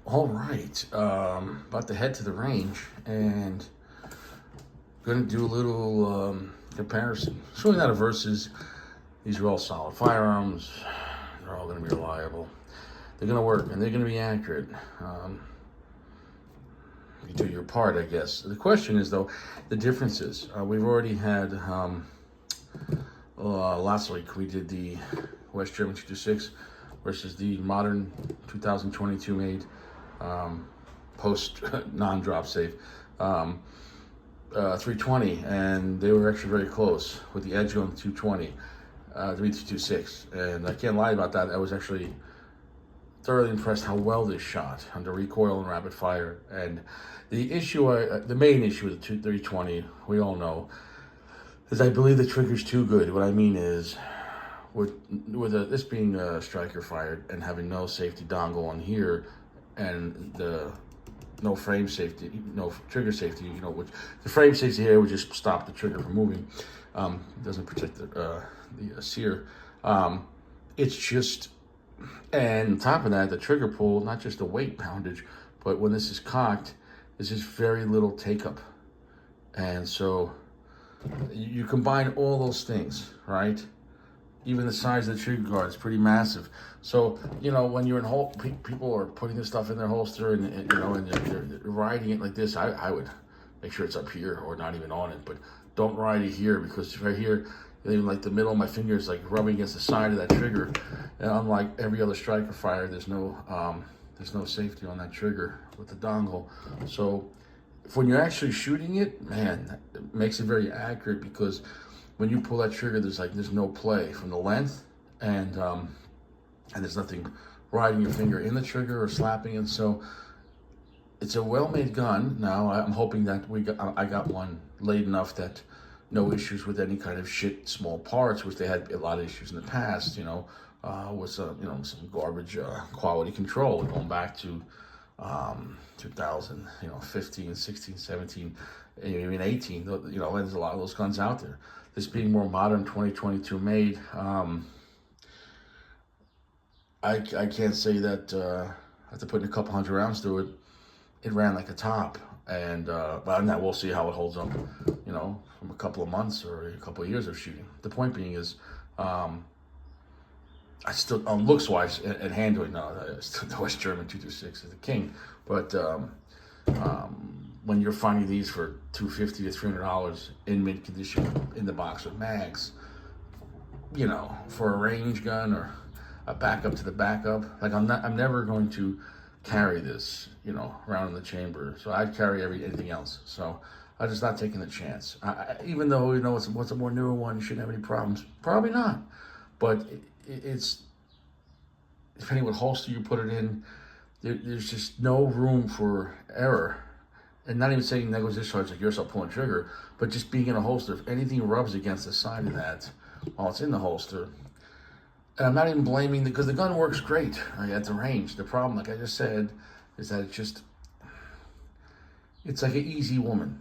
All right, about to head to the range and gonna do a little comparison. It's really not a versus. These are all solid firearms. They're all gonna be reliable. They're gonna work and they're gonna be accurate. You do your part, I guess. The question is though, the differences. We've already had last week we did the West German 226 versus the modern 2022 made post non-drop safe 320, and they were actually very close with the edge going 220 to meet the 226, and I can't lie about that. I was actually thoroughly impressed how well this shot under recoil and rapid fire. And the issue, the main issue with the 320, we all know, is I believe the trigger's too good. What I mean is, with this being a striker fired and having no safety dongle on here, and the no frame safety, no trigger safety, which the frame safety here would just stop the trigger from moving. It doesn't protect the sear. It's just, and on top of that, the trigger pull, not just the weight poundage, but when this is cocked, there's just very little take up. And so you combine all those things, right? Even the size of the trigger guard is pretty massive. So, when you're in people are putting this stuff in their holster and they're riding it like this, I would make sure it's up here or not even on it, but don't ride it here, because right here, even like the middle of my finger is like rubbing against the side of that trigger. And unlike every other striker fire, there's no safety on that trigger with the dongle. So when you're actually shooting it, man, it makes it very accurate, because when you pull that trigger, there's no play from the length, and there's nothing riding your finger in the trigger or slapping it. So it's a well-made gun. Now I'm hoping that I got one late enough that no issues with any kind of shit small parts, which they had a lot of issues in the past. With some garbage quality control going back to 2015, 16, 17, even 18. There's a lot of those guns out there. This being more modern, 2022 made, I can't say that after putting a couple hundred rounds through it, it ran like a top. And but now we'll see how it holds up, from a couple of months or a couple of years of shooting. The point being is, I still, looks wise and handling, the West German 226 is the king. But when you're finding these for $250 to $300 in mint condition in the box with mags, for a range gun or a backup to the backup, like I'm never going to carry this, around in the chamber. So I'd carry anything else. So I'm just not taking the chance. Even though what's a more newer one, you shouldn't have any problems. Probably not. But it's depending what holster you put it in. There's just no room for error. And not even saying negligent discharge like yourself pulling trigger, but just being in a holster. If anything rubs against the side of that while it's in the holster, and I'm not even blaming, because the gun works great at the range. The problem, like I just said, is that it's like an easy woman.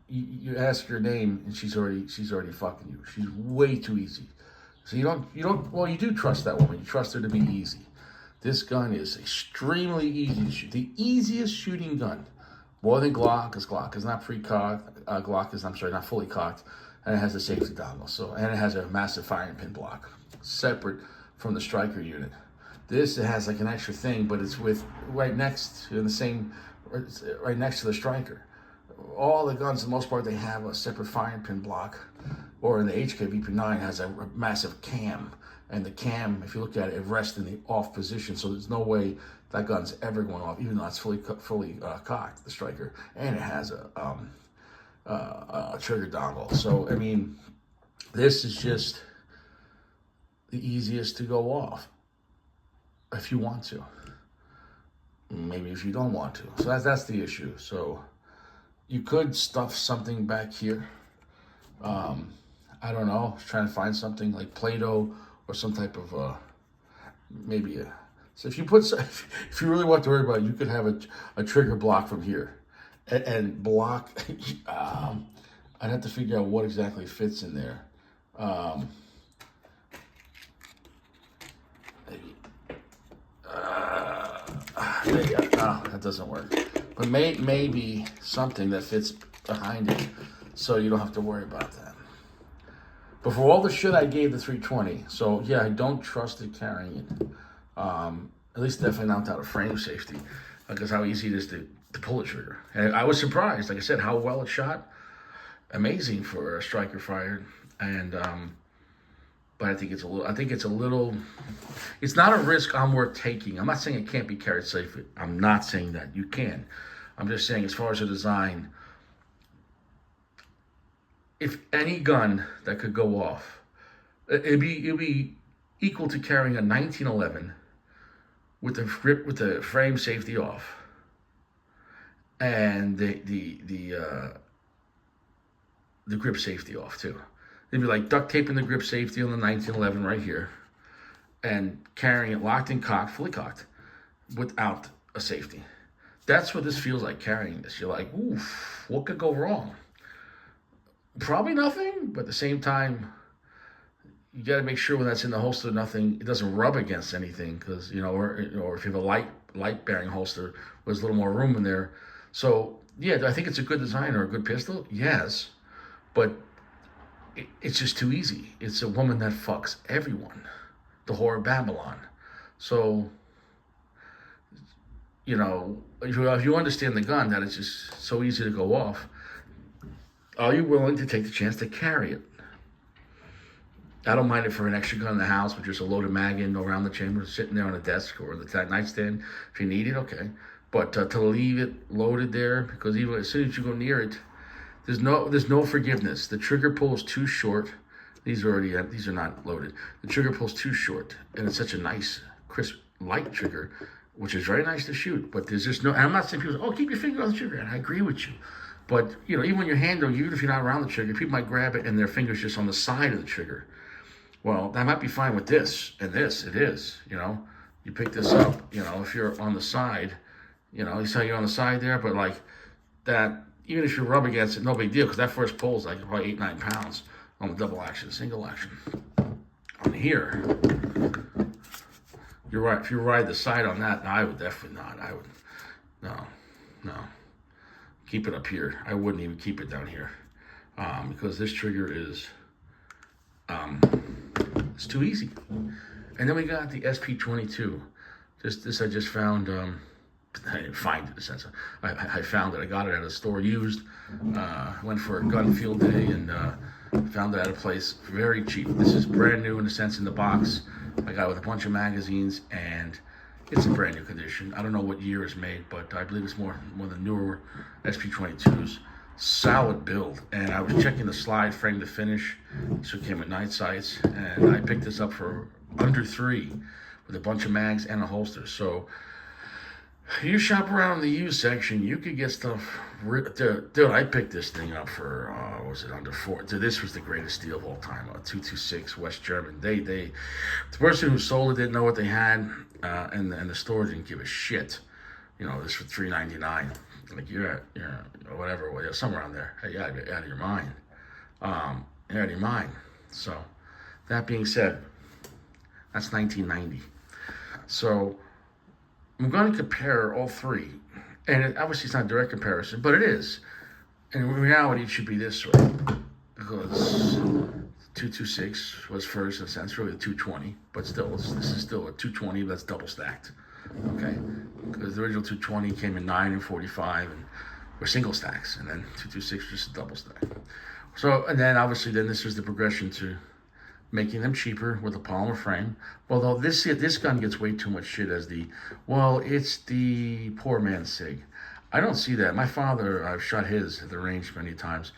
You ask her name and she's already fucking you. She's way too easy. So you do trust that woman. You trust her to be easy. This gun is extremely easy to shoot. The easiest shooting gun, more than Glock, because Glock is not pre-cocked. Glock is, not fully cocked, and it has a safety dongle. And it has a massive firing pin block, separate from the striker unit. This, it has like an extra thing, but it's right next to the striker. All the guns, for the most part, they have a separate firing pin block, or in the HK-BP9 has a massive cam. And the cam, if you look at it, it rests in the off position, so there's no way that gun's ever going off, even though it's fully cocked, the striker, and it has a trigger dongle. So this is just the easiest to go off if you want to. Maybe if you don't want to. So that's the issue. So you could stuff something back here. I don't know. Trying to find something like Play-Doh or some type of so if you really want to worry about it, you could have a trigger block from here, and block. I'd have to figure out what exactly fits in there. Um, maybe. There you go. Oh, that doesn't work. But maybe something that fits behind it, so you don't have to worry about that. But for all the shit I gave the 320, so yeah, I don't trust it carrying it. At least definitely not without a frame safety, because how easy it is to pull the trigger. And I was surprised, like I said, how well it shot. Amazing for a striker fired, and but I think it's a little. It's not a risk I'm worth taking. I'm not saying it can't be carried safely. I'm not saying that you can. I'm just saying, as far as the design, if any gun that could go off, it'd be equal to carrying a 1911 with the frame safety off, and the grip safety off too. They'd be like duct taping the grip safety on the 1911 right here, and carrying it locked and cocked, fully cocked, without a safety. That's what this feels like, carrying this. You're like, oof, what could go wrong? Probably nothing, but at the same time, you got to make sure when that's in the holster, it doesn't rub against anything, because or if you have a light bearing holster, there's a little more room in there. So yeah, I think it's a good design or a good pistol, yes, but it's just too easy. It's a woman that fucks everyone, the whore of Babylon. So if you understand the gun, that it's just so easy to go off, are you willing to take the chance to carry it? I don't mind it for an extra gun in the house with just a loaded mag in around the chamber, sitting there on a desk or the nightstand. If you need it, okay. But to leave it loaded there, because even as soon as you go near it, there's no forgiveness. The trigger pull is too short. These are not loaded. The trigger pull is too short, and it's such a nice, crisp, light trigger, which is very nice to shoot. But there's just no. And I'm not saying people say, "Oh, keep your finger on the trigger," and I agree with you. But even when you're handling, even if you're not around the trigger, people might grab it and their fingers just on the side of the trigger. Well, that might be fine with this and this. It is, you pick this up, if you're on the side, you saw you're on the side there, but like that, even if you rub against it, no big deal, because that first pull is like probably 8-9 pounds on the double action, single action. On here, you're right. If you ride the side on that, no, I would definitely not. I would, no. Keep it up here. I wouldn't even keep it down here, because this trigger is, it's too easy. And then we got the SP22. This I just found. I didn't find it in a sense. I found it. I got it at a store used. Went for a gun field day and found it at a place very cheap. This is brand new in a sense in the box. I got it with a bunch of magazines, and it's in brand new condition. I don't know what year it's made, but I believe it's more the newer SP22s. Solid build, and I was checking the slide frame to finish, so it came with night sights, and I picked this up for under $3 with a bunch of mags and a holster. So you shop around in the used section, you could get stuff. Dude, I picked this thing up for was it under $4? Dude, this was the greatest deal of all time. A 226 West German. The person who sold it didn't know what they had, and the store didn't give a shit. This for $3.99. Like you're whatever, somewhere around there. Hey, you're out of your mind. You're out of your mind. So, that being said, that's 1990. So, I'm going to compare all three, and obviously it's not a direct comparison, but it is. And in reality, it should be this way, because 226 was first in a sense, really a 220, but still, this is still a 220 that's double stacked. Okay, because the original 220 came in 9 and 45 and were single stacks, and then 226 was just a double stack. So, and then obviously this was the progression to making them cheaper with a polymer frame. Although this gun gets way too much shit as it's the poor man's Sig. I don't see that. My father, I've shot his at the range many times.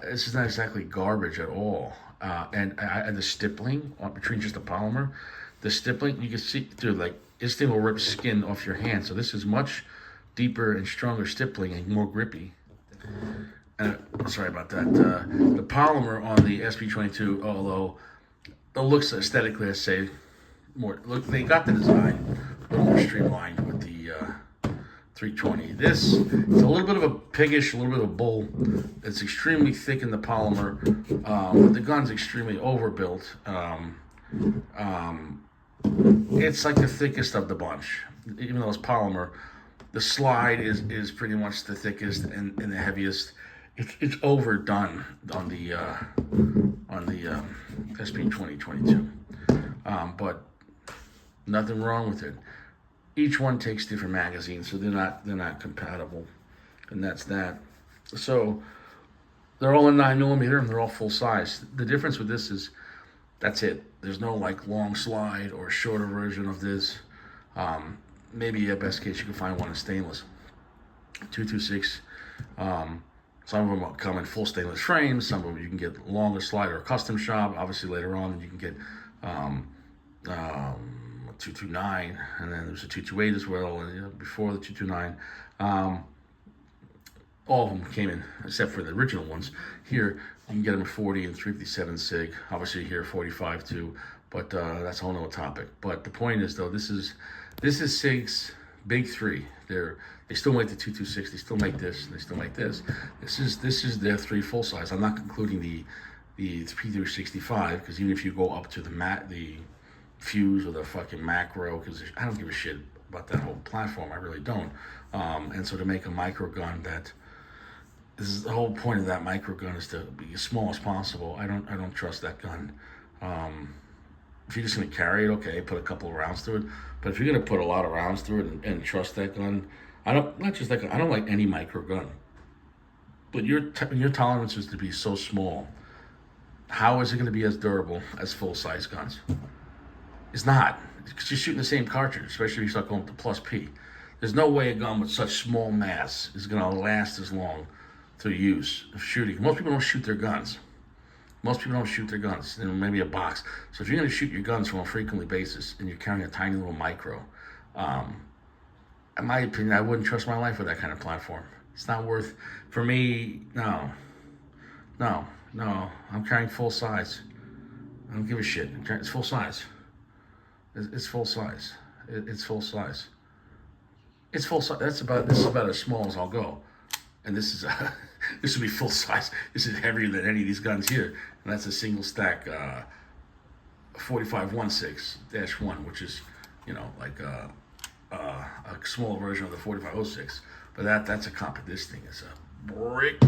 This is not exactly garbage at all. And the stippling between just the polymer, the stippling, you can see, dude, like, this thing will rip skin off your hand. So this is much deeper and stronger stippling and more grippy. Sorry about that. The polymer on the SP22, although it looks aesthetically, I say, more. Look, they got the design a little more streamlined with 320. This is a little bit of a piggish, a little bit of a bull. It's extremely thick in the polymer, but the gun's extremely overbuilt. It's like the thickest of the bunch, even though it's polymer. The slide is pretty much the thickest and the heaviest. It's overdone on the SP 2022, but nothing wrong with it. Each one takes different magazines, so they're not compatible, and that's that. So they're all in 9mm and they're all full size. The difference with this is that's it. There's no like long slide or shorter version of this. Maybe at best case you can find one in stainless. 226. Some of them come in full stainless frames. Some of them you can get longer slide or a custom shop. Obviously later on you can get 229, and then there's a 228 as well. And before the 229, all of them came in except for the original ones. Here you can get them at 40 and 357 Sig. Obviously here 45 too, but that's a whole nother topic. But the point is though, this is Sig's big three. They still make the 226. They still make this. They still make this. This is their three full size. I'm not including the P365 because even if you go up to the Fuse or the fucking Macro, because I don't give a shit about that whole platform. I really don't. And so to make a micro gun this is the whole point of that micro gun is to be as small as possible. I don't trust that gun. If you're just gonna carry it, okay, put a couple of rounds through it. But if you're gonna put a lot of rounds through it and trust that gun, I don't like any micro gun. But your tolerance is to be so small. How is it gonna be as durable as full size guns? It's not. Because you're shooting the same cartridge, especially if you start going to plus P. There's no way a gun with such small mass is gonna last as long through use of shooting. Most people don't shoot their guns. Maybe a box. So if you're going to shoot your guns on a frequently basis and you're carrying a tiny little micro, in my opinion, I wouldn't trust my life with that kind of platform. It's not worth, for me, no. I'm carrying full size. I don't give a shit. It's full size. It's full size. It's full size. It's full size. This is about as small as I'll go. And this will be full size. This is heavier than any of these guns here. And that's a single stack 4516-1, which is, like a small version of the 4506. But that's a this thing is a brick.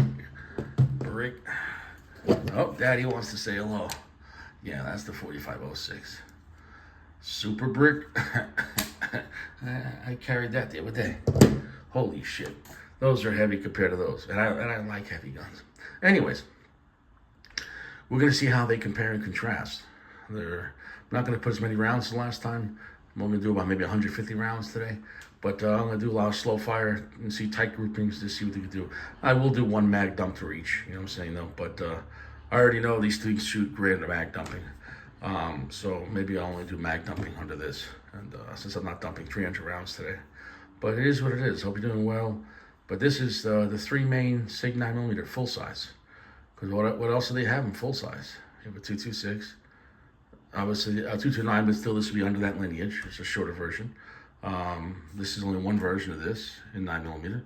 Oh, Daddy wants to say hello. Yeah, that's the 4506. Super brick. I carried that the other day. Holy shit. Those are heavy compared to those. And I like heavy guns. Anyways, we're going to see how they compare and contrast. I'm not going to put as many rounds as last time. I'm only going to do about maybe 150 rounds today. But I'm going to do a lot of slow fire and see tight groupings to see what they can do. I will do one mag dump for each. You know what I'm saying, though? But I already know these things shoot great at mag dumping. So maybe I'll only do mag dumping under this. And since I'm not dumping 300 rounds today. But it is what it is. Hope you're doing well. But this is the three main Sig 9mm full size. Because what else do they have in full size? You have a 226. Obviously, a 229, but still this would be under that lineage. It's a shorter version. This is only one version of this in 9mm.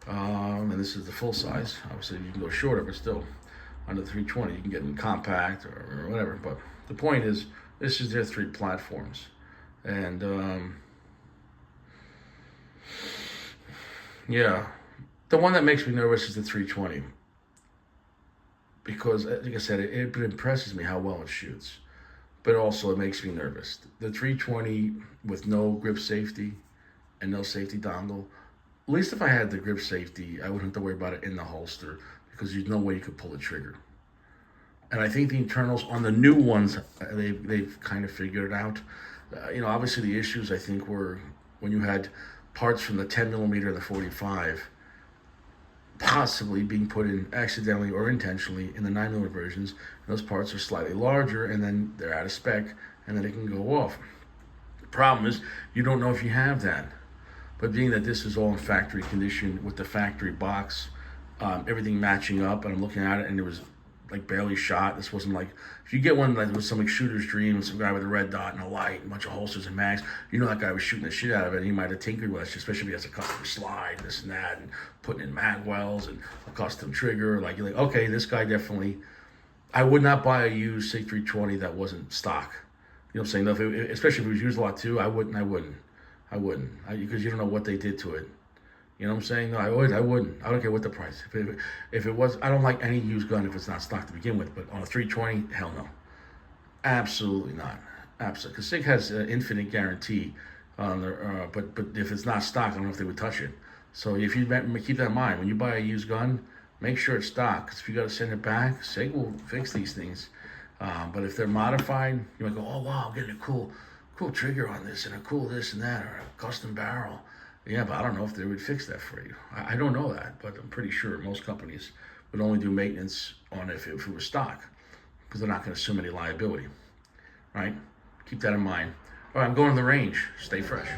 And this is the full size. Obviously, you can go shorter, but still under 320. You can get in compact or whatever. But the point is, this is their three platforms. And yeah, the one that makes me nervous is the 320. Because, like I said, it impresses me how well it shoots. But also it makes me nervous. The 320 with no grip safety and no safety dongle, at least if I had the grip safety, I wouldn't have to worry about it in the holster because there's no way you could pull the trigger. And I think the internals on the new ones, they've kind of figured it out. Obviously the issues I think were when you had parts from the 10mm and the 45 possibly being put in accidentally or intentionally in the 9mm versions. Those parts are slightly larger and then they're out of spec and then they can go off. The problem is you don't know if you have that. But being that this is all in factory condition with the factory box, everything matching up, and I'm looking at it and there was like barely shot. This wasn't like, if you get one that was some like shooter's dream, some guy with a red dot and a light and a bunch of holsters and mags, you know that guy was shooting the shit out of it. And he might have tinkered with it, especially if he has a custom slide, this and that, and putting in mag wells and a custom trigger. Like, you're like, okay, this guy definitely. I would not buy a used Sig 320 that wasn't stock. You know what I'm saying? Especially if it was used a lot too, I wouldn't. Because you don't know what they did to it. You know what I'm saying? No, I wouldn't. I don't care what the price. If it was, I don't like any used gun if it's not stock to begin with. But on a 320, hell no. Absolutely not. Absolutely. Because Sig has an infinite guarantee on their, but if it's not stock, I don't know if they would touch it. So if you keep that in mind, when you buy a used gun, make sure it's stock. Because if you got to send it back, Sig will fix these things. But if they're modified, you might go, oh wow, I'm getting a cool trigger on this and a cool this and that, or a custom barrel. Yeah, but I don't know if they would fix that for you. I don't know that, but I'm pretty sure most companies would only do maintenance on it if it was stock, because they're not going to assume any liability, right? Keep that in mind. All right, I'm going to the range. Stay fresh.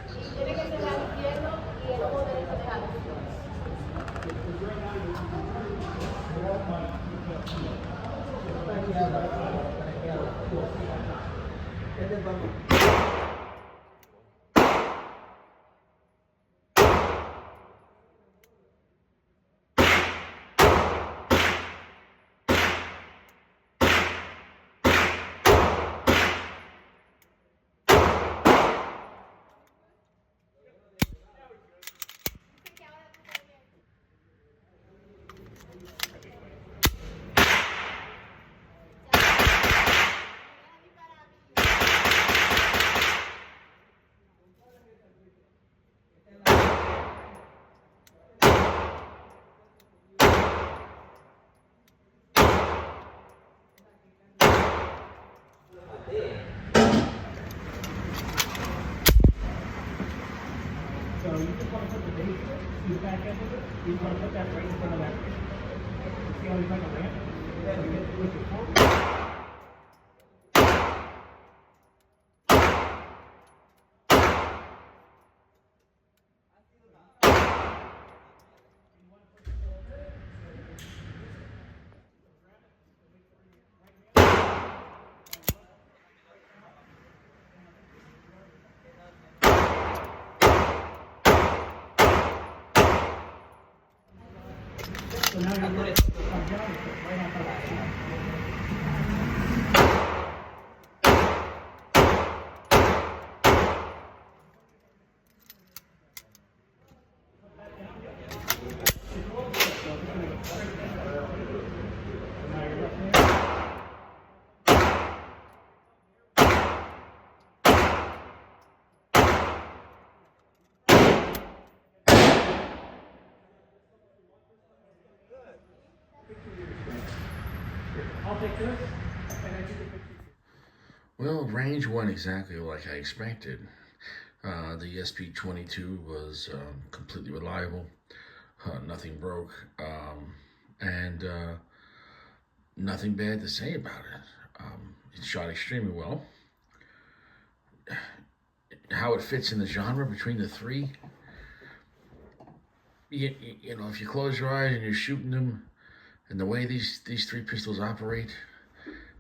So you just want to put the base to the back end of it. You want to put that right in front of that. See how he's like a ramp? Yeah, you get to push it forward. So now you're going to come down and put right on top of that. I'll take this, and I do the picture. Well, range went exactly like I expected. The SP22 was completely reliable. Nothing broke. And nothing bad to say about it. It shot extremely well. How it fits in the genre between the three, you know, if you close your eyes and you're shooting them, and the way these three pistols operate,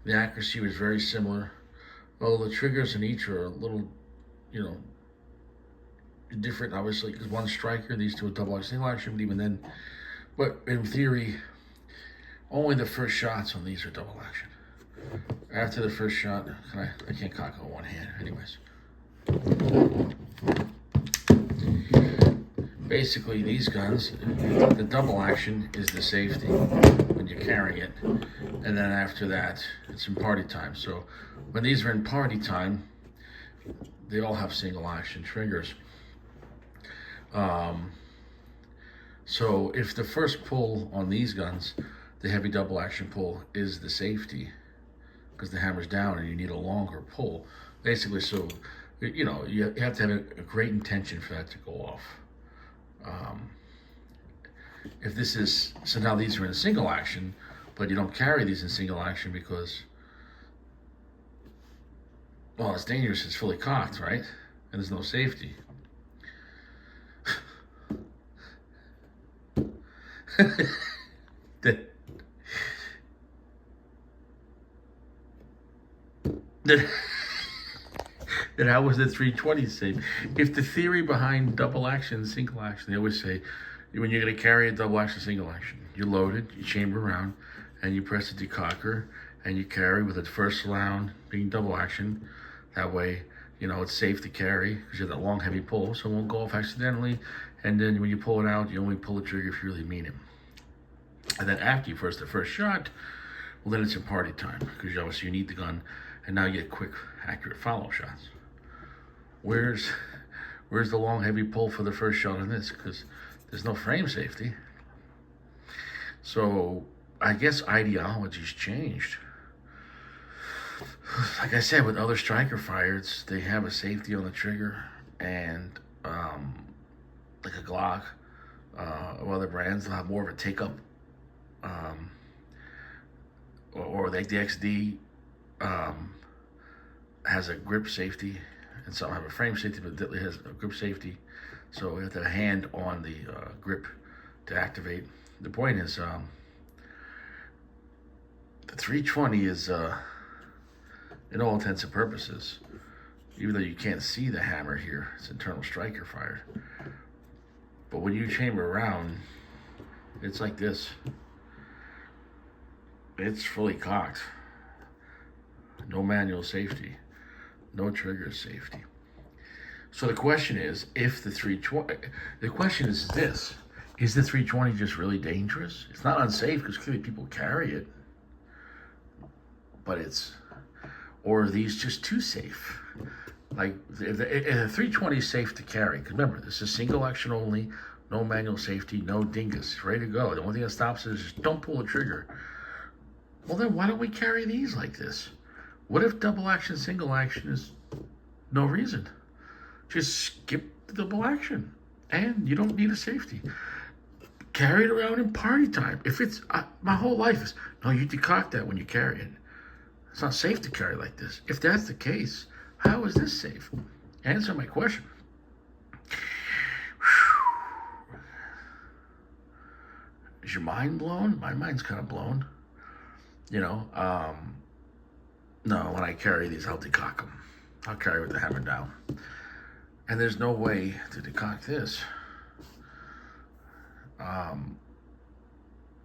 the accuracy was very similar. Although the triggers in each are a little, you know, different, obviously, because one's striker, these two are double action, single action, but even then. But in theory, only the first shots on these are double action. After the first shot, I can't cock it with one hand, anyways. Basically, these guns, the double action is the safety when you're carrying it, and then after that, it's in party time. So when these are in party time, they all have single action triggers. So if the first pull on these guns, the heavy double action pull, is the safety, because the hammer's down and you need a longer pull, basically, so you know, you have to have a great intention for that to go off. If this is, so now these are in single action, but you don't carry these in single action because, well, it's dangerous, it's fully cocked, right? And there's no safety. Then, then how was the 320 safe? If the theory behind double action, single action, they always say when you're going to carry a double action, single action, you load it, you chamber around, and you press the decocker, and you carry with the first round being double action. That way, you know, it's safe to carry because you have that long, heavy pull, so it won't go off accidentally. And then when you pull it out, you only pull the trigger if you really mean it. And then after you first the first shot, well, then it's in party time because obviously you need the gun, and now you get quick, accurate follow shots. Where's the long, heavy pull for the first shot on this? Because there's no frame safety. So I guess ideology's changed. Like I said, with other striker fires, they have a safety on the trigger, and like a Glock or other brands, they'll have more of a take-up, or like the XD has a grip safety, and some have a frame safety, but it has a grip safety, so you have to have a hand on the grip to activate. The point is, the 320 is, in all intents and purposes, even though you can't see the hammer here, it's internal striker fired. But when you chamber around, it's like this. It's fully cocked. No manual safety. No trigger safety. So the question is, if the 320, the question is this, is the 320 just really dangerous? It's not unsafe because clearly people carry it, but or are these just too safe? Like, if the 320 is safe to carry, because remember, this is single action only, no manual safety, no dingus, ready to go. The only thing that stops it is just don't pull the trigger. Well, then why don't we carry these like this? What if double action, single action is no reason? Just skip the double action, and you don't need a safety. Carry it around in party time. If it's, my whole life is, no, you decock that when you carry it. It's not safe to carry like this. If that's the case, how is this safe? Answer my question. Is your mind blown? My mind's kind of blown. You know, no, when I carry these, I'll decock them. I'll carry with the hammer down. And there's no way to decock this.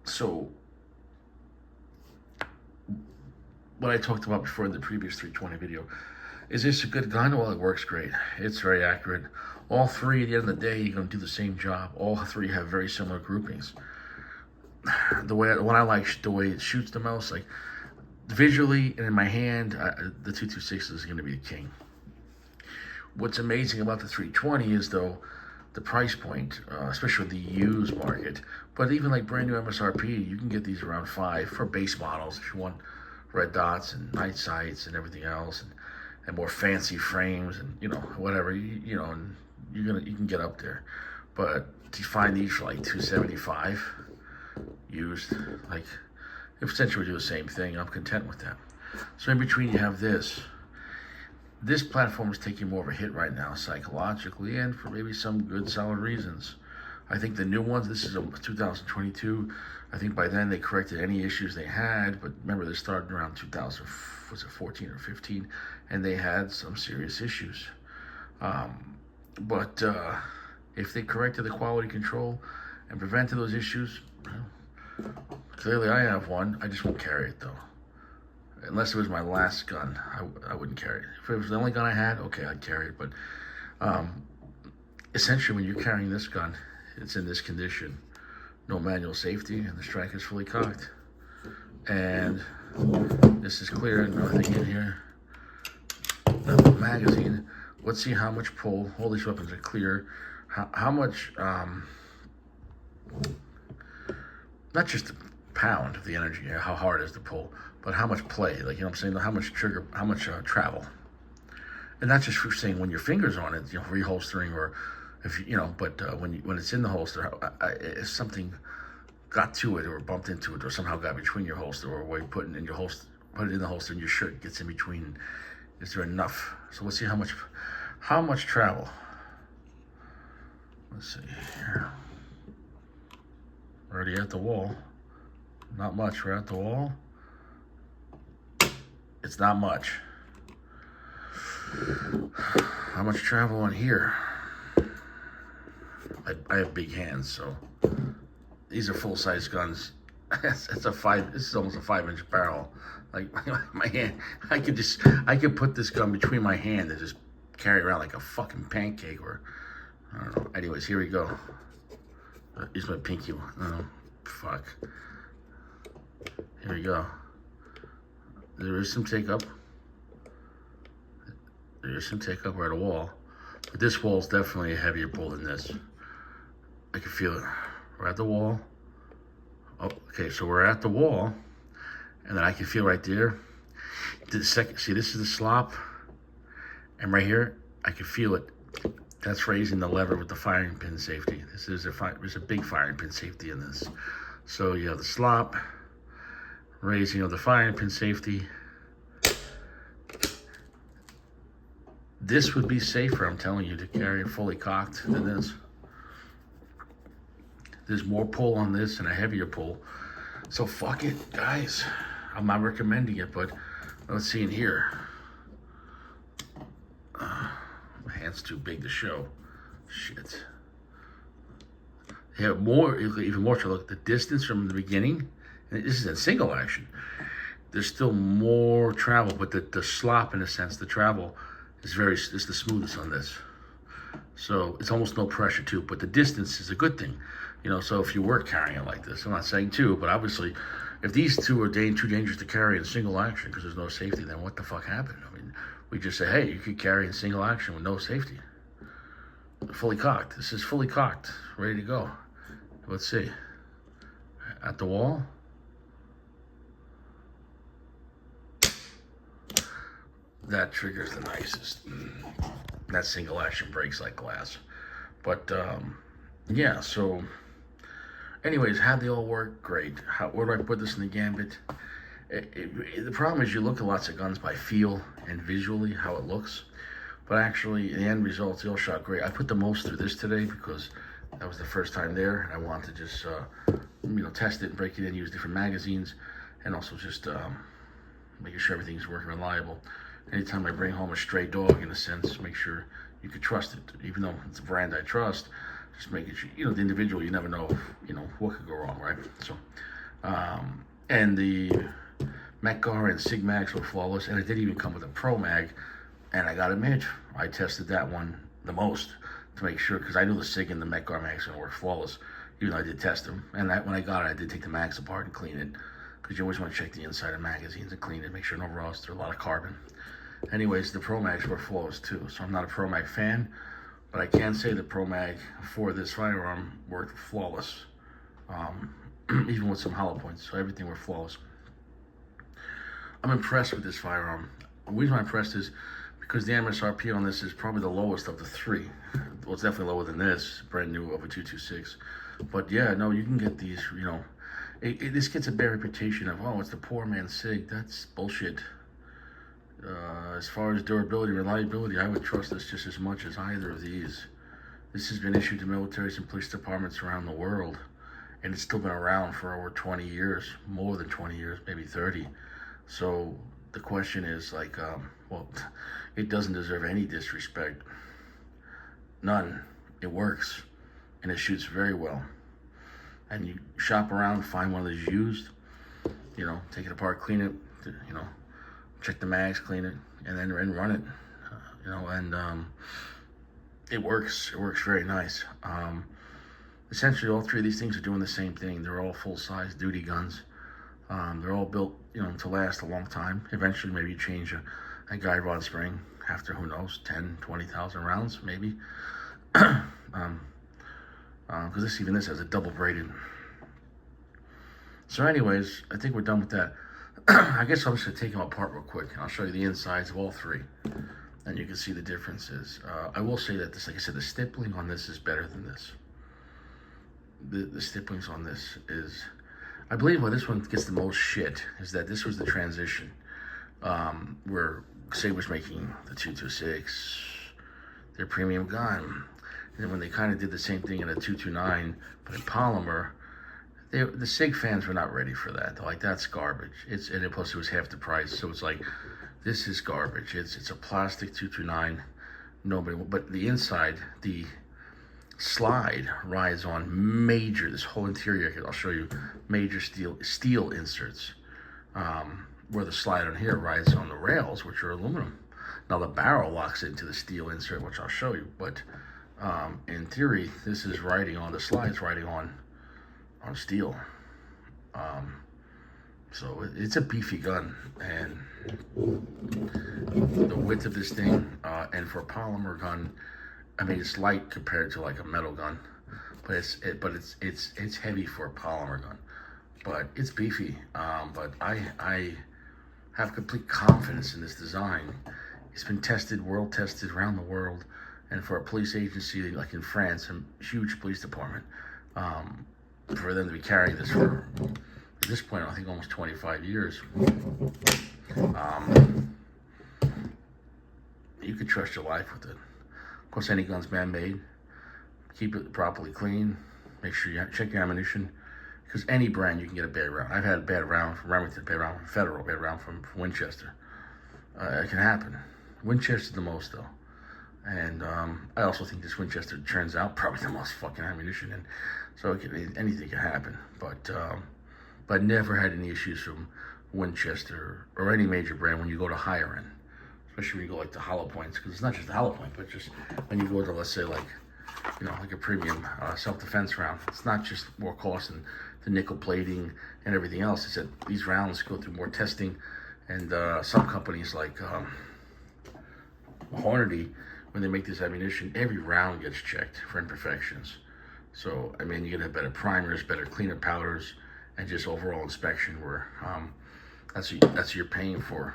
So, what I talked about before in the previous 320 video, is this a good gun? Well, it works great. It's very accurate. All three, at the end of the day, you're going to do the same job. All three have very similar groupings. When I like the way it shoots the most, like visually and in my hand, the 226 is going to be the king. What's amazing about the 320 is, though, the price point, especially with the used market. But even like brand new MSRP, you can get these around $5 for base models if you want red dots and night sights and everything else, and more fancy frames and whatever you know, and you can get up there. But to find these for like $275 used, like if essentially we do the same thing, I'm content with that. So in between you have this. This platform is taking more of a hit right now psychologically, and for maybe some good solid reasons. I think the new ones, this is a 2022. I think by then they corrected any issues they had, but remember they started around 2014 or 15, and they had some serious issues. But if they corrected the quality control and prevented those issues, clearly I have one. I just won't carry it though. Unless it was my last gun, I wouldn't carry it. If it was the only gun I had, okay, I'd carry it. But essentially, when you're carrying this gun, it's in this condition. No manual safety, and the strike is fully cocked. And this is clear, nothing in here. The magazine. Let's see how much pull. All these weapons are clear. How much, not just the pound of the energy, how hard is the pull, but how much play, like, I'm saying, how much trigger, how much travel. And not just for saying when your finger's on it, reholstering, or if but when it's in the holster, if something got to it or bumped into it or somehow got between your holster, or where you put it in your holster, put it in the holster and your shirt gets in between, is there enough? So let's see how much travel. Let's see here. Already at the wall. Not much. We're at the wall. It's not much. How much travel on here? I have big hands, so these are full-size guns. This is almost a 5-inch barrel. Like my hand, I could put this gun between my hand and just carry it around like a fucking pancake, or I don't know. Anyways, here we go. Here's my pinky one. Oh, fuck. Here we go. There is some take up. There is some take up. We're at a wall. But this wall is definitely a heavier pull than this. I can feel it. We're at the wall. Oh, okay, so we're at the wall. And then I can feel right there. See, this is the slop. And right here, I can feel it. That's raising the lever with the firing pin safety. There's a big firing pin safety in this. So you have the slop, raising of the firing pin safety. This would be safer, I'm telling you, to carry it fully cocked than this. There's more pull on this and a heavier pull. So fuck it, guys. I'm not recommending it, but let's see in here. My hand's too big to show. Shit. Yeah, even more to look. The distance from the beginning, and this is in single action. There's still more travel, but the slop, in a sense, the travel is the smoothest on this. So it's almost no pressure too, but the distance is a good thing. You know, so if you were carrying it like this, I'm not saying two, but obviously, if these two are too dangerous to carry in single action because there's no safety, then what the fuck happened? I mean, we just say, hey, you could carry in single action with no safety. Fully cocked. This is fully cocked, ready to go. Let's see. At the wall. That trigger's the nicest. That single action breaks like glass. But, yeah, so anyways, how they all work? Great. Where do I put this in the gambit? The problem is you look at lots of guns by feel and visually how it looks, but actually the end results, they all shot great. I put the most through this today because that was the first time there, and I wanted to just test it and break it in, use different magazines, and also just making sure everything's working reliable. Anytime I bring home a stray dog, in a sense, make sure you could trust it, even though it's a brand I trust. Just making sure, the individual, you never know, what could go wrong, right? So, and the Metgar and Sig mags were flawless, and it did even come with a Pro mag, and I gotta admit, I tested that one the most to make sure, because I knew the Sig and the Metgar mags were gonna work flawless, even though I did test them. And when I got it, I did take the mags apart and clean it, because you always want to check the inside of magazines and clean it, make sure no rust or a lot of carbon. Anyways, the Pro mags were flawless too, so I'm not a Pro mag fan, but I can say the Pro mag for this firearm worked flawless, even with some hollow points, so everything worked flawless. I'm impressed with this firearm. The reason I'm impressed is because the MSRP on this is probably the lowest of the three. Well, it's definitely lower than this, brand new over 226. But yeah, no, you can get these, this gets a bad reputation of, oh, it's the poor man's Sig. That's bullshit. As far as durability, reliability, I would trust this just as much as either of these. This has been issued to militaries and police departments around the world, and it's still been around for over 20 years, more than 20 years, maybe 30. So the question is well, it doesn't deserve any disrespect. None. It works, and it shoots very well. And you shop around, find one of these used, take it apart, clean it, check the mags, clean it, and then run it, it works. It works very nice. Essentially, all three of these things are doing the same thing. They're all full-size duty guns. They're all built, to last a long time. Eventually, maybe you change a guide rod spring after, who knows, 10, 20,000 rounds, maybe. Because this has a double braided. So anyways, I think we're done with that. I guess I'm just going to take them apart real quick, and I'll show you the insides of all three, and you can see the differences. I will say that this, like I said, the stippling on this is better than this. The stipplings on this is, I believe why this one gets the most shit is that this was the transition where Sig was making the 226, their premium gun, and then when they kind of did the same thing in a 229, but in polymer, the Sig fans were not ready for that. They're like, that's garbage. And plus it was half the price. So it's like, This is garbage. It's a plastic 229. Nobody, but the inside, the slide rides on major, this whole interior, I'll show you, major steel inserts, where the slide on here rides on the rails, which are aluminum. Now the barrel locks into the steel insert, which I'll show you, but in theory, this is riding on the slides, riding on steel. So it's a beefy gun, and the width of this thing, and for a polymer gun, I mean, it's light compared to like a metal gun, but it's heavy for a polymer gun, but it's beefy. But I have complete confidence in this design. It's been tested, world tested around the world, and for a police agency like in France, a huge police department, for them to be carrying this for, at this point, I think almost 25 years, you could trust your life with it. Of course, any gun's man-made. Keep it properly clean. Make sure you check your ammunition, because any brand you can get a bad round. I've had a bad round from Remington, bad round from Federal, bad round from Winchester. It can happen. Winchester's the most though, and I also think this Winchester turns out probably the most fucking ammunition, and so anything can happen. But never had any issues from Winchester or any major brand when you go to higher end, especially when you go like to hollow points, because it's not just the hollow point, but just when you go to, let's say, like, you know, like a premium self-defense round. It's not just more cost and the nickel plating and everything else. It's that these rounds go through more testing, and some companies like Hornady, when they make this ammunition, every round gets checked for imperfections. So, I mean, you're gonna have better primers, better cleaner powders, and just overall inspection where that's what you're paying for.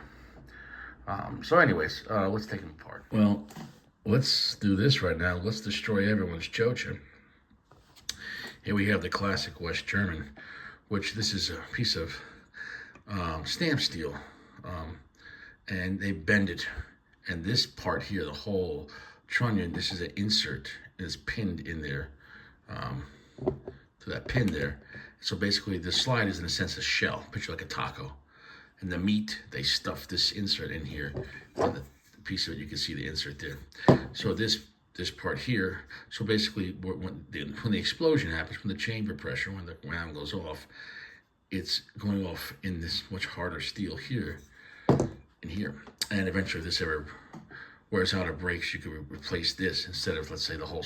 So anyways, let's take them apart. Well, let's do this right now. Let's destroy everyone's chocha. Here we have the classic West German, which this is a piece of stamp steel, and they bend it. And this part here, the whole trunnion, this is an insert, is pinned in there, to that pin there. So basically, the slide is in a sense a shell, picture like a taco. And the meat, they stuff this insert in here. And the piece of it, you can see the insert there. So this part here, so basically when the explosion happens, when the chamber pressure, when the round goes off, it's going off in this much harder steel here, in here. And eventually, if this ever wears out or breaks, you could replace this instead of, let's say, the whole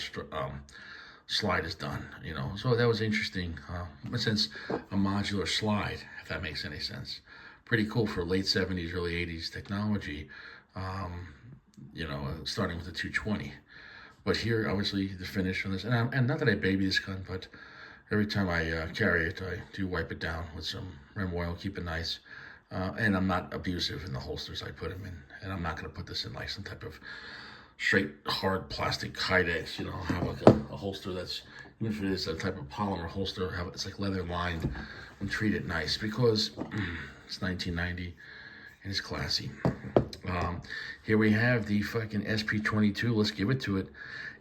slide is done, you know. So that was interesting, in a sense, a modular slide, if that makes any sense. Pretty cool for late 70s, early 80s technology, you know, starting with the 220. But here, obviously, the finish on this, and not that I baby this gun, but every time I carry it, I do wipe it down with some Rem oil, keep it nice. And I'm not abusive in the holsters I put them in. And I'm not going to put this in like some type of straight, hard plastic Kydex, you know, have like a holster that's, even if it is a type of polymer holster, it's like leather lined, and treat it nice, because it's 1990 and it's classy. Here we have the fucking SP22. Let's give it to it.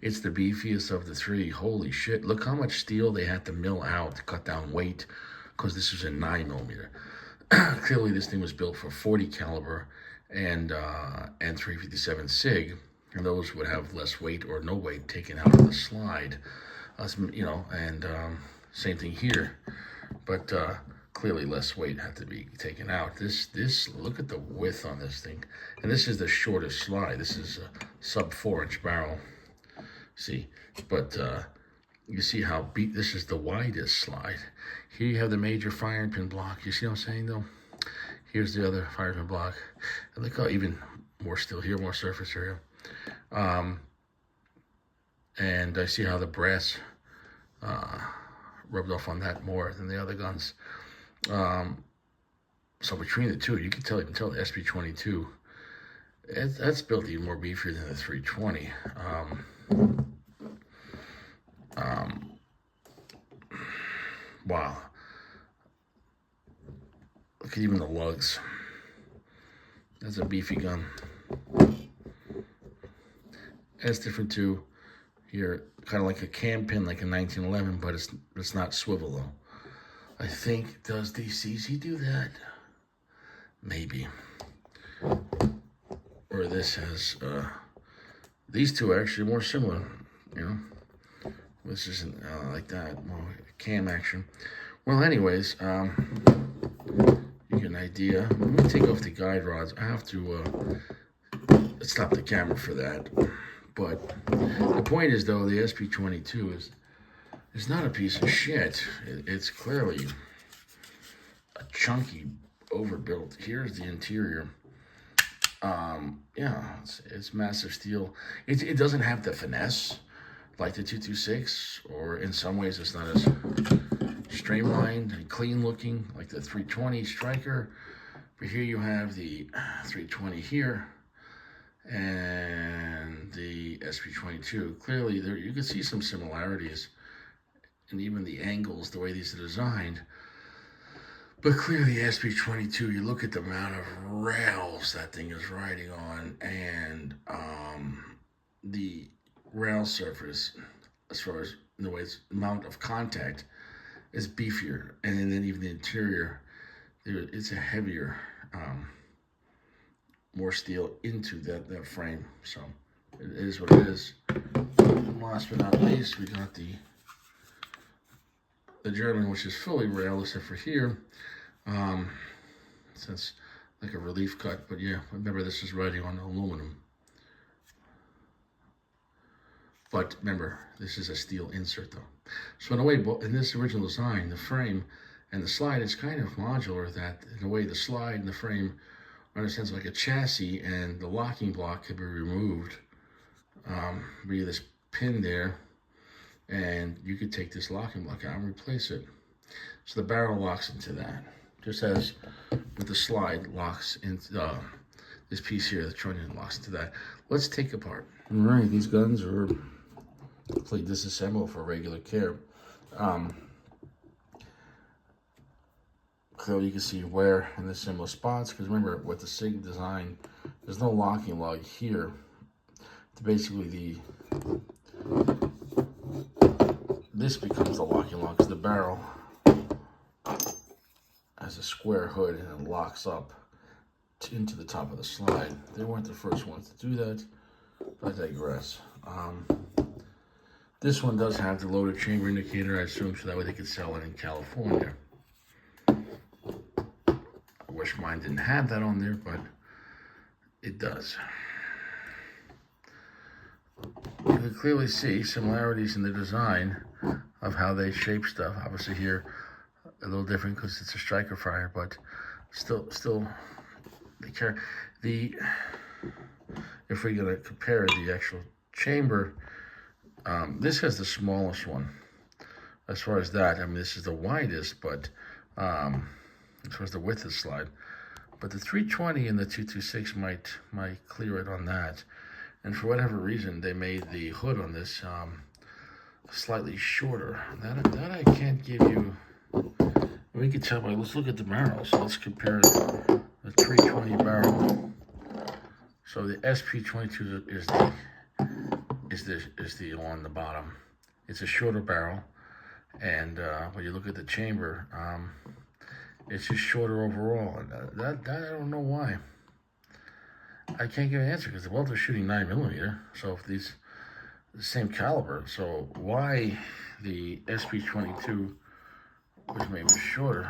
It's the beefiest of the three. Holy shit. Look how much steel they had to mill out to cut down weight, because this was a 9mm. Clearly this thing was built for 40 caliber and 357 Sig, and those would have less weight or no weight taken out of the slide, you know, and same thing here, but clearly less weight had to be taken out. This look at the width on this thing, and this is the shortest slide. This is a sub 4-inch barrel, see, but you see how this is the widest slide. Here you have the major firing pin block. You see what I'm saying, though? Here's the other firing pin block. And look how even more steel here, more surface area. And I see how the brass rubbed off on that more than the other guns. So between the two, you can tell the SP22, that's built even more beefier than the 320. Wow. Look at even the lugs. That's a beefy gun. It's different too. Here, kind of like a cam pin, like a 1911, but it's not swivel though. I think, does the CZ do that? Maybe. or this has, these two are actually more similar, you know. This isn't like that, more cam action. Well, anyways, you get an idea. Let me take off the guide rods. I have to stop the camera for that. But the point is, though, the SP22 is not a piece of shit. It's clearly a chunky overbuilt. Here's the interior. Yeah, it's massive steel. It doesn't have the finesse like the 226, or in some ways it's not as streamlined and clean looking like the 320 Striker. But here you have the 320 here and the SP22. Clearly there you can see some similarities, and even the angles, the way these are designed. But clearly, SP22, you look at the amount of rails that thing is riding on, and the rail surface, as far as the way its amount of contact, is beefier. And then even the interior, it's a heavier, more steel into that frame. So it is what it is. And last but not least, we got the German, which is fully rail except for here. Since like a relief cut, but yeah, remember this is riding on aluminum. But remember, this is a steel insert though. So in a way, in this original design, the frame and the slide is kind of modular, that in a way the slide and the frame are in a sense like a chassis, and the locking block can be removed via this pin there, and you could take this locking block out and replace it. So the barrel locks into that, just as with the slide locks into this piece here, the trunnion locks into that. Let's take apart. All right, these guns are complete disassembled for regular care. Clearly you can see wear in the similar spots, because remember with the Sig design, there's no locking lug here. Basically this becomes the locking lug, because the barrel has a square hood and it locks up into the top of the slide. They weren't the first ones to do that, but I digress. This one does have the loaded chamber indicator, I assume, so that way they could sell it in California. I wish mine didn't have that on there, but it does. You can clearly see similarities in the design of how they shape stuff. Obviously here, a little different because it's a striker fire, but still they care. If we're gonna compare the actual chamber, this has the smallest one. As far as that, I mean, this is the widest, but as far as the width of the slide. But the 320 and the 226 might clear it on that. And for whatever reason, they made the hood on this slightly shorter. That I can't give you. We can tell by, let's look at the barrel. So let's compare the 320 barrel. So the SP22 is the on the bottom. It's a shorter barrel, and when you look at the chamber, it's just shorter overall. And that I don't know why. I can't give an answer because both are shooting 9mm. So if these the same caliber, so why the SP22, which maybe is shorter?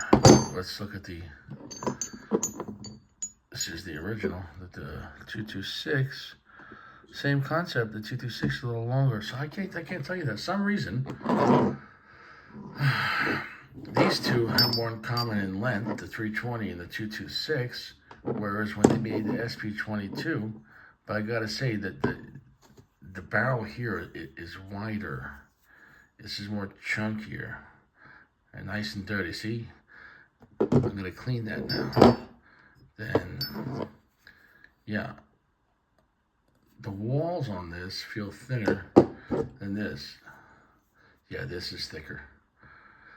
Let's look at this is the original, the 226. Same concept. The 226 is a little longer, so I can't tell you that. Some reason these two have more in common in length, the 320 and the 226, whereas when they made the SP22, but I gotta say that the barrel here is wider. This is more chunkier and nice and dirty. See, I'm gonna clean that now. Then, yeah, the walls on this feel thinner than this. Yeah, this is thicker.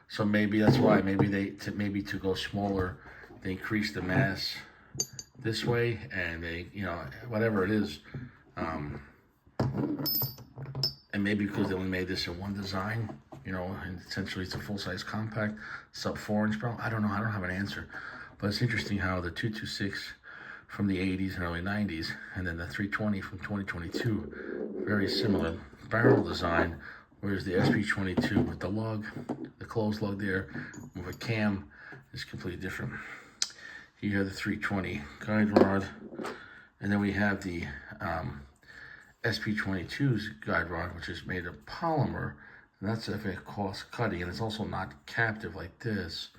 So maybe that's why. Maybe to go smaller, they increase the mass this way, and they, whatever it is, and maybe because they only made this in one design, and essentially it's a full-size compact sub 4-inch barrel. I don't know. I don't have an answer, but it's interesting how the 226 from the 80s and early 90s, and then the 320 from 2022, very similar barrel design, whereas the SP22 with the lug, the closed lug there, with a cam, is completely different. Here you have the 320 guide rod, and then we have the SP22's guide rod, which is made of polymer, and that's a cost cutting, and it's also not captive like this,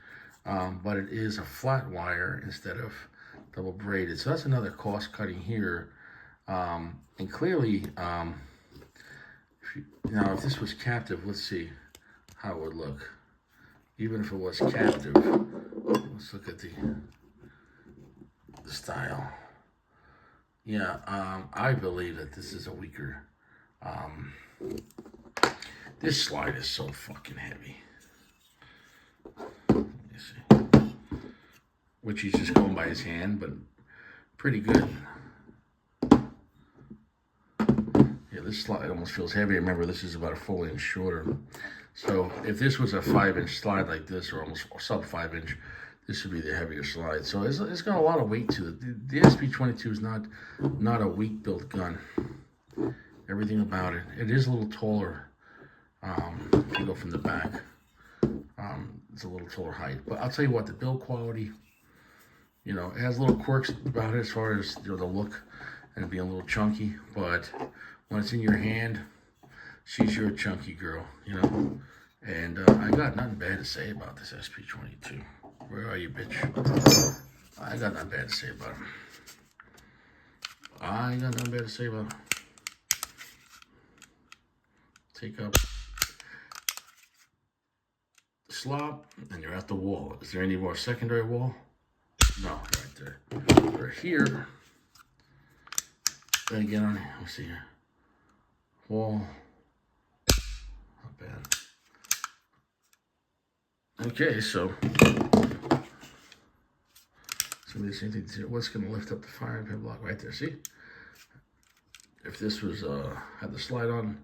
but it is a flat wire instead of double braided. So that's another cost cutting here. And clearly, if this was captive, let's see how it would look. Even if it was captive, let's look at the style. Yeah, I believe that this is a weaker. This slide is so fucking heavy. Let me see. Which he's just going by his hand, but pretty good. Yeah, this slide almost feels heavy. Remember, this is about a full inch shorter. So if this was a 5-inch slide like this, or almost sub 5-inch, this would be the heavier slide. So it's got a lot of weight to it. The SP22 is not a weak built gun. Everything about it. It is a little taller. If you go from the back, it's a little taller height. But I'll tell you what, the build quality, it has little quirks about it as far as the look and being a little chunky. But when it's in your hand, she's your chunky girl, And I got nothing bad to say about this SP22. Where are you, bitch? I got nothing bad to say about him. I got nothing bad to say about him. Take up the slop, and you're at the wall. Is there any more secondary wall? No, right there. We're here. Then again, let's see here. Wall. Not bad. Okay, so the same thing. What's going to lift up the firing pin block right there? See, if this was had the slide on,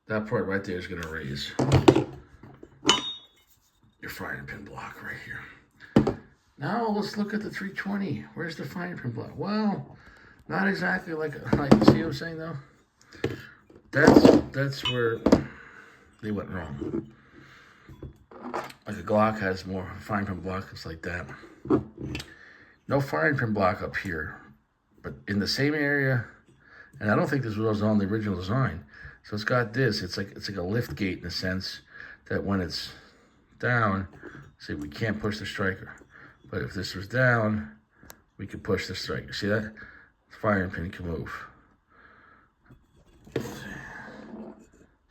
that part right there is going to raise your firing pin block right here. Now let's look at the 320. Where's the firing pin block? Well, not exactly like see what I'm saying though. That's where they went wrong. Like a Glock has more firing pin block, it's like that. No firing pin block up here, but in the same area, and I don't think this was on the original design. So it's got this. It's like a lift gate in a sense that when it's down, see, we can't push the striker, but if this was down, we could push the striker. See that? The firing pin can move.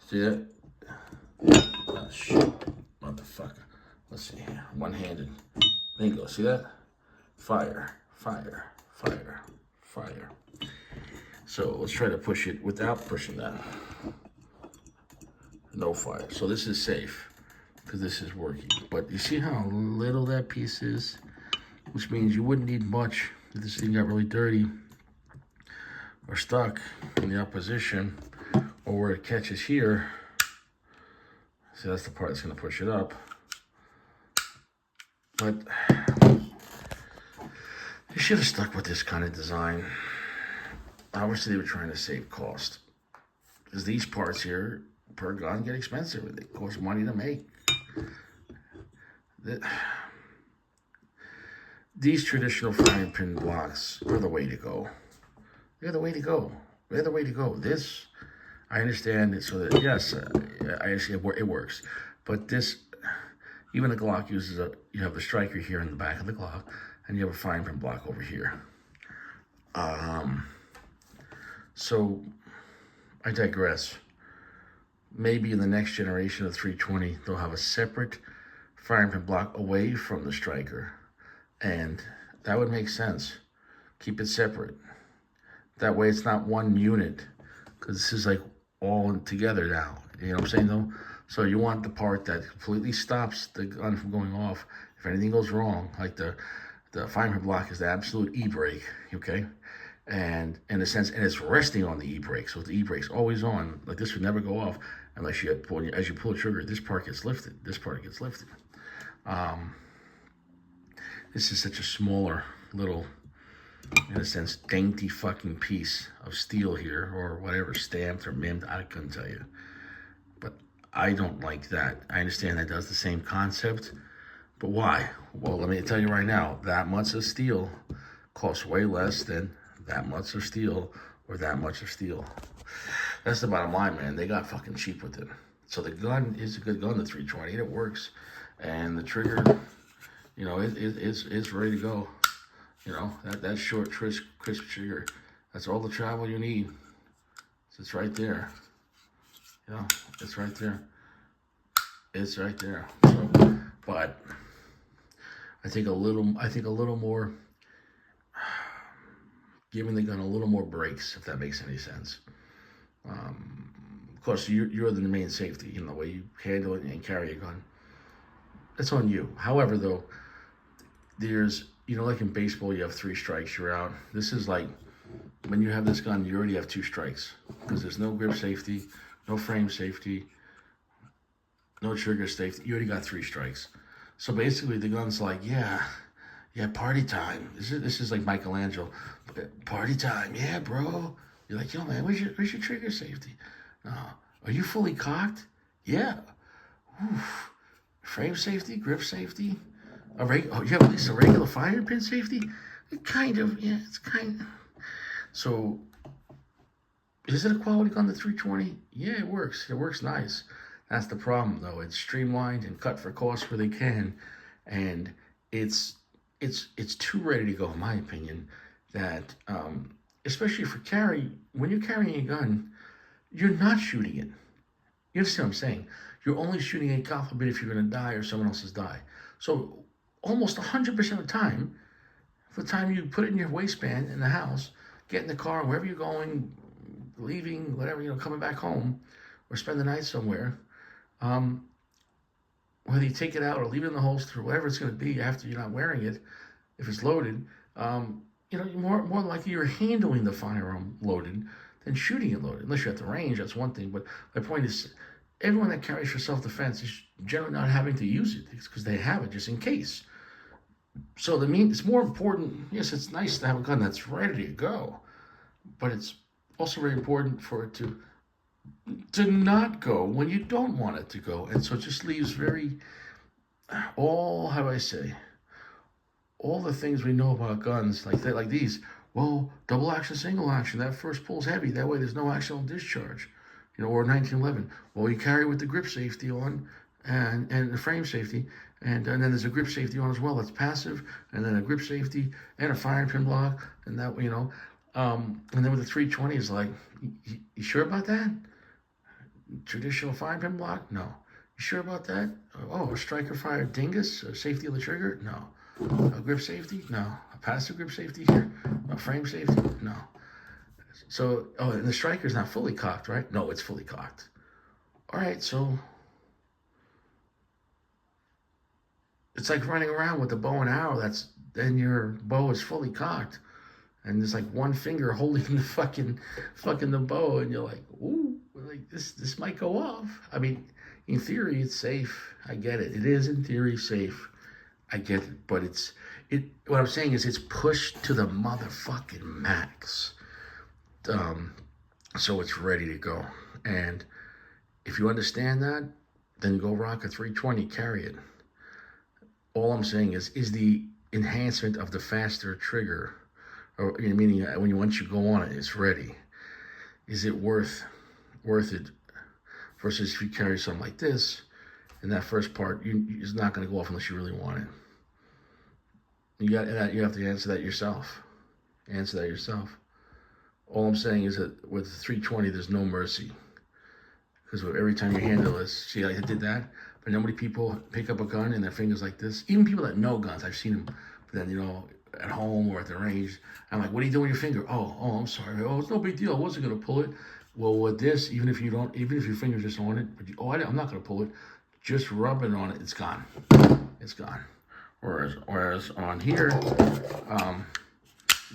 See that? Oh shit, motherfucker. Let's see here. One-handed. Bingo. See that? Fire, fire, fire, fire. So let's try to push it without pushing that. No fire. So this is safe because this is working. But you see how little that piece is? Which means you wouldn't need much if this thing got really dirty or stuck in the opposition, or where it catches here. See, that's the part that's going to push it up. But they should have stuck with this kind of design. Obviously, they were trying to save cost. Because these parts here, per gun, get expensive. They cost money to make. These traditional firing pin blocks are the way to go. They're the way to go. They're the way to go. This, I understand it so that, yes, I understand it works. But this, even the Glock uses you have the striker here in the back of the Glock, and you have a firing pin block over here. So I digress. Maybe in the next generation of 320, they'll have a separate firing pin block away from the striker, and that would make sense. Keep it separate. That way it's not one unit, because this is like all together now. You know what I'm saying though? So you want the part that completely stops the gun from going off if anything goes wrong. Like the firing pin block is the absolute e-brake, okay? And in a sense, and it's resting on the e-brake. So the e-brake's always on. Like this would never go off unless you pull, as you pull the trigger, this part gets lifted. This part gets lifted. This is such a smaller little in a sense, dainty fucking piece of steel here, or whatever, stamped or mimed, I couldn't tell you. But I don't like that. I understand that does the same concept, but why? Well, let me tell you right now, that much of steel costs way less than that much of steel or that much of steel. That's the bottom line, man. They got fucking cheap with it. So the gun is a good gun, the 320. It works. And the trigger, you know, it's ready to go. You know, that short, crisp trigger. That's all the travel you need. It's right there. You know, it's right there. It's right there. So, but I think a little more, giving the gun a little more brakes, if that makes any sense. Of course, you're the main safety, you know, the way you handle it and carry a gun. That's on you. However, though, there's, you know, like in baseball, you have 3 strikes, you're out. This is like, when you have this gun, you already have 2 strikes. Because there's no grip safety, no frame safety, no trigger safety. You already got 3 strikes. So basically, the gun's like, yeah, party time. This is like Michelangelo. Party time, yeah, bro. You're like, yo, man, where's your trigger safety? Are you fully cocked? Yeah. Oof. Frame safety, grip safety. You have at least a regular firing pin safety? Kind of, yeah, it's kind of. So, is it a quality gun, the 320? Yeah, it works. It works nice. That's the problem, though. It's streamlined and cut for cost where they can, and it's too ready to go, in my opinion. That especially for carry, when you're carrying a gun, you're not shooting it. You understand what I'm saying? You're only shooting a God forbid if you're going to die or someone else has died. So almost 100% of the time, for the time you put it in your waistband in the house, get in the car, wherever you're going, leaving, whatever, you know, coming back home, or spend the night somewhere, whether you take it out or leave it in the holster, whatever it's going to be after you're not wearing it, if it's loaded, you know, more likely you're handling the firearm loaded than shooting it loaded. Unless you're at the range, that's one thing. But my point is, everyone that carries for self-defense is generally not having to use it. It's because they have it just in case. So it's more important. Yes, it's nice to have a gun that's ready to go, but it's also very important for it to not go when you don't want it to go. And so it just leaves how do I say, all the things we know about guns like these. Well, double action, single action, that first pull's heavy. That way there's no accidental discharge. You know, or 1911. Well, you carry with the grip safety on and the frame safety. And then there's a grip safety on as well. That's passive. And then a grip safety and a firing pin block. And that, you know. And then with the 320, it's like, you sure about that? Traditional firing pin block? No. You sure about that? Oh, a striker fire dingus? A safety of the trigger? No. A grip safety? No. A passive grip safety here? A frame safety? No. So, and the striker's not fully cocked, right? No, it's fully cocked. All right, so it's like running around with a bow and arrow. Then your bow is fully cocked, and there's like one finger holding the fucking the bow, and you're like, ooh, like this might go off. I mean, in theory, it's safe. I get it. It is in theory safe. I get it, but what I'm saying is it's pushed to the motherfucking max. So it's ready to go. And if you understand that, then go rock a 320, carry it. All I'm saying is the enhancement of the faster trigger, or meaning once you go on it, it's ready. Is it worth it? Versus if you carry something like this, and that first part is not going to go off unless you really want it. You have to answer that yourself. All I'm saying is that with 320, there's no mercy. Because every time you handle this, see, I did that, but how many people pick up a gun and their fingers like this? Even people that know guns, I've seen them, but then, you know, at home or at the range, I'm like, what are you doing with your finger? Oh, I'm sorry. Oh, it's no big deal. I wasn't going to pull it. Well, with this, even if your finger's just on it, but I'm not going to pull it, just rub it on it, it's gone. It's gone. Whereas on here,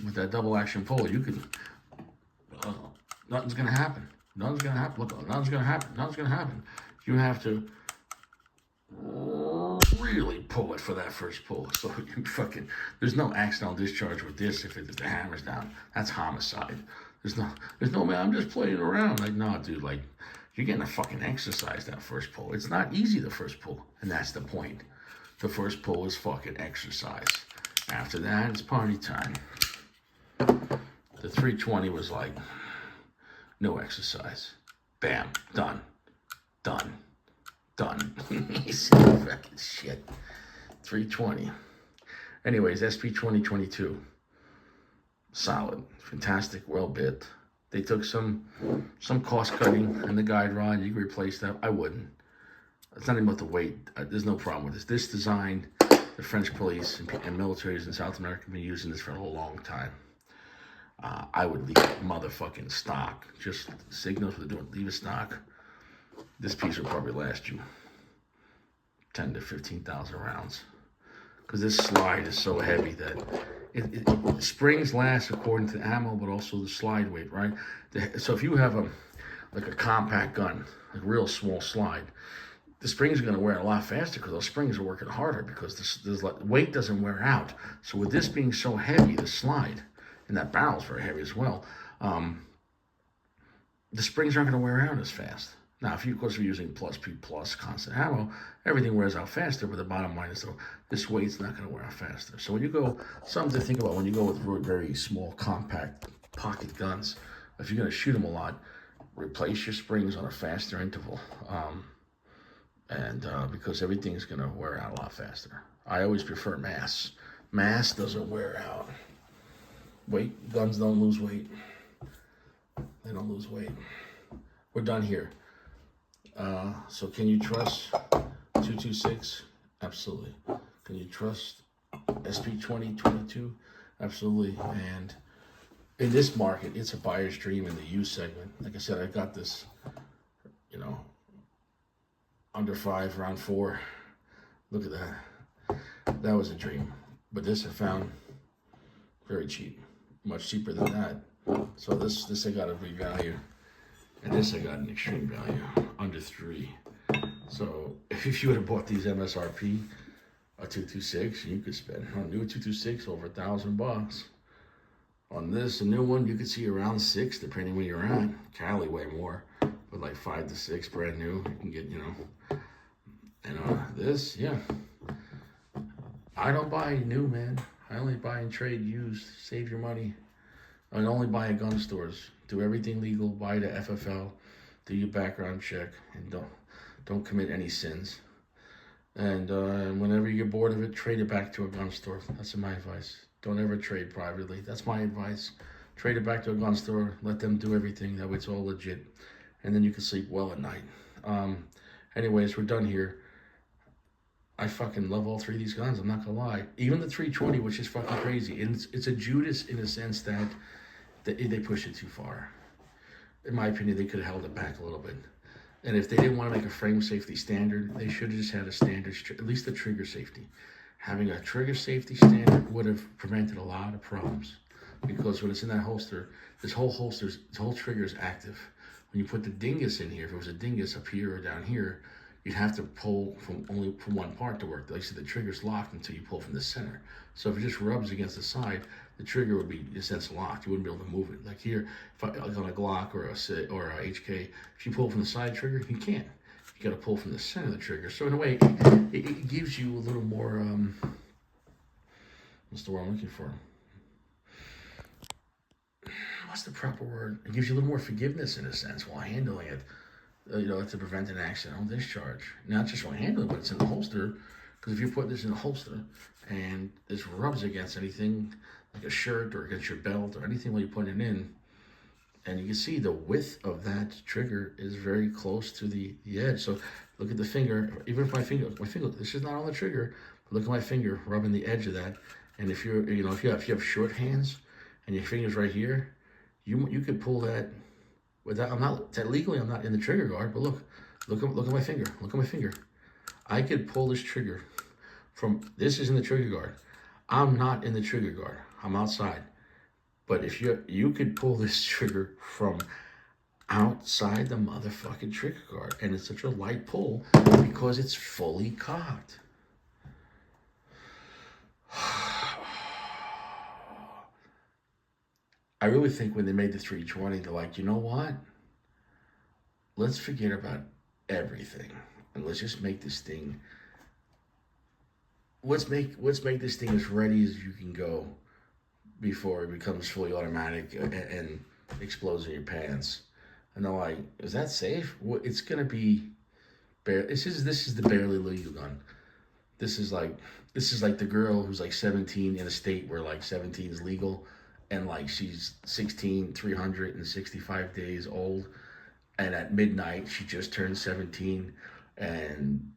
with that double action pull, you can, nothing's going to happen. Nothing's going to happen. Look, nothing's going to happen. You have to really pull it for that first pull. So you fucking, there's no accidental discharge with this if the hammer's down. That's homicide. There's no, man, I'm just playing around. Like, no, dude, like, you're getting a fucking exercise that first pull. It's not easy, the first pull. And that's the point. The first pull is fucking exercise. After that, it's party time. The 320 was like, no exercise. Bam, done. Done. Fucking shit. 320. Anyways, SP 2022. Solid. Fantastic. Well bit. They took some cost cutting in the guide rod. You could replace that. I wouldn't. It's not even about the weight. There's no problem with this. This design, the French police and militaries in South America have been using this for a long time. I would leave it motherfucking stock. Just signals what they're doing. Leave it stock. This piece will probably last you 10 to 15,000 rounds. Because this slide is so heavy that it springs last according to the ammo, but also the slide weight, right? So if you have like a compact gun, like a real small slide, the springs are going to wear a lot faster because those springs are working harder because the weight doesn't wear out. So with this being so heavy, the slide, and that barrel's very heavy as well, the springs aren't going to wear out as fast. Now, of course, if you're using +P+ constant ammo, everything wears out faster, but the bottom line is, though, this weight's not going to wear out faster. So when you go, something to think about when you go with very small, compact pocket guns, if you're going to shoot them a lot, replace your springs on a faster interval. Because everything's going to wear out a lot faster. I always prefer mass. Mass doesn't wear out. Guns don't lose weight. They don't lose weight. We're done here. So can you trust 226? Absolutely. Can you trust SP 2022? Absolutely. And in this market, it's a buyer's dream in the used segment. Like I said, I got this, under 5, round 4. Look at that. That was a dream. But this I found very cheap. Much cheaper than that. So this I got a big value. And this I got an extreme value. Under 3. So if you would have bought these MSRP, a 226, you could spend on a new 226 over $1,000. On this, a new one, you could see around 6, depending where you're at. Cali way more. But like 5 to 6, brand new. You can get, And this, yeah. I don't buy new, man. I only buy and trade used. Save your money. I only buy at gun stores. Do everything legal. Buy the FFL. Do your background check. And don't commit any sins. And whenever you get bored of it, trade it back to a gun store. That's my advice. Don't ever trade privately. That's my advice. Trade it back to a gun store. Let them do everything. That way it's all legit. And then you can sleep well at night. Anyways, we're done here. I fucking love all 3 of these guns. I'm not gonna lie. Even the 320, which is fucking crazy. And it's a Judas in a sense that they pushed it too far. In my opinion, they could have held it back a little bit. And if they didn't want to make a frame safety standard, they should have just had a standard, at least a trigger safety. Having a trigger safety standard would have prevented a lot of problems. Because when it's in that holster, this whole trigger is active. When you put the dingus in here, if it was a dingus up here or down here, you'd have to pull only from one part to work. Like I said, the trigger's locked until you pull from the center. So if it just rubs against the side, the trigger would be, in a sense, locked. You wouldn't be able to move it. Like here, like on a Glock or a HK, if you pull from the side trigger, you can't. You got to pull from the center of the trigger. So in a way, it gives you a little more, what's the word I'm looking for? What's the proper word? It gives you a little more forgiveness in a sense while handling it. To prevent an accidental discharge. Not just while handling it, but it's in the holster. Because if you put this in a holster and this rubs against anything, like a shirt or against your belt or anything while you're putting it in, and you can see the width of that trigger is very close to the edge. So look at the finger. Even if my finger, this is not on the trigger. But look at my finger rubbing the edge of that. And if if you have short hands and your finger's right here, you could pull that. Legally I'm not in the trigger guard, but look at my finger. Look at my finger. I could pull this trigger this is in the trigger guard. I'm not in the trigger guard. I'm outside. But if you could pull this trigger from outside the motherfucking trigger guard, and it's such a light pull because it's fully cocked. I really think when they made the 320, they're like, you know what? Let's forget about everything and let's just make this thing. Let's make this thing as ready as you can go before it becomes fully automatic and explodes in your pants. And they're like, is that safe? Well, it's gonna be. This is the barely legal gun. This is like the girl who's like 17 in a state where like 17 is legal, and like she's 16, 365 days old, and at midnight she just turned 17, and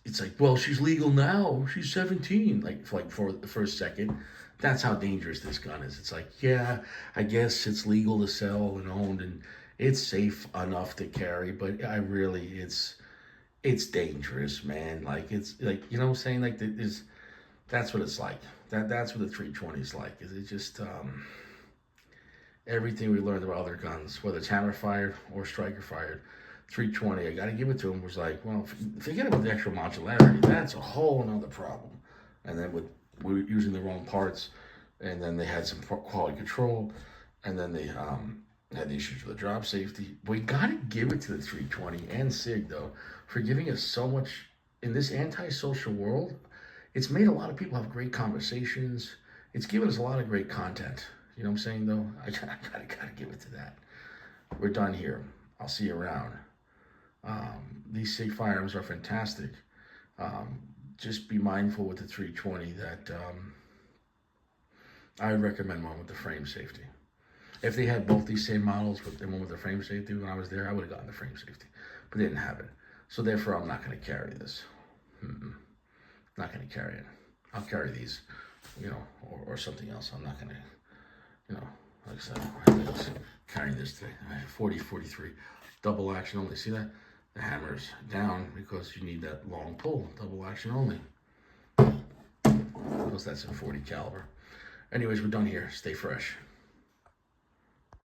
it's like, well, she's legal now. She's 17. Like for the first second, that's how dangerous this gun is. It's like, yeah, I guess it's legal to sell and own, and it's safe enough to carry, but it's dangerous, man. Like it's like, you know what I'm saying? Like that's what it's like. That's what the 320 is like. Is it just everything we learned about other guns, whether it's hammer fired or striker fired, 320, I got to give it to him, was like, well, forget about the extra modularity. That's a whole nother problem. And then we were using the wrong parts, and then they had some quality control, and then they had the issues with the drop safety. We got to give it to the 320 and Sig, though, for giving us so much in this anti-social world. It's made a lot of people have great conversations. It's given us a lot of great content. You know what I'm saying, though? I gotta give it to that. We're done here. I'll see you around. These Sig firearms are fantastic. Just be mindful with the 320 that I would recommend one with the frame safety. If they had both these same models, but the one with the frame safety, when I was there, I would have gotten the frame safety. But they didn't have it. So therefore, I'm not going to carry this. Not going to carry it. I'll carry these, or something else. I'm not going to, like I said, I'm carrying this today. I have 40-43. Double action only. See that? The hammer's down because you need that long pull. Double action only. Because that's in .40 caliber. Anyways, we're done here. Stay fresh.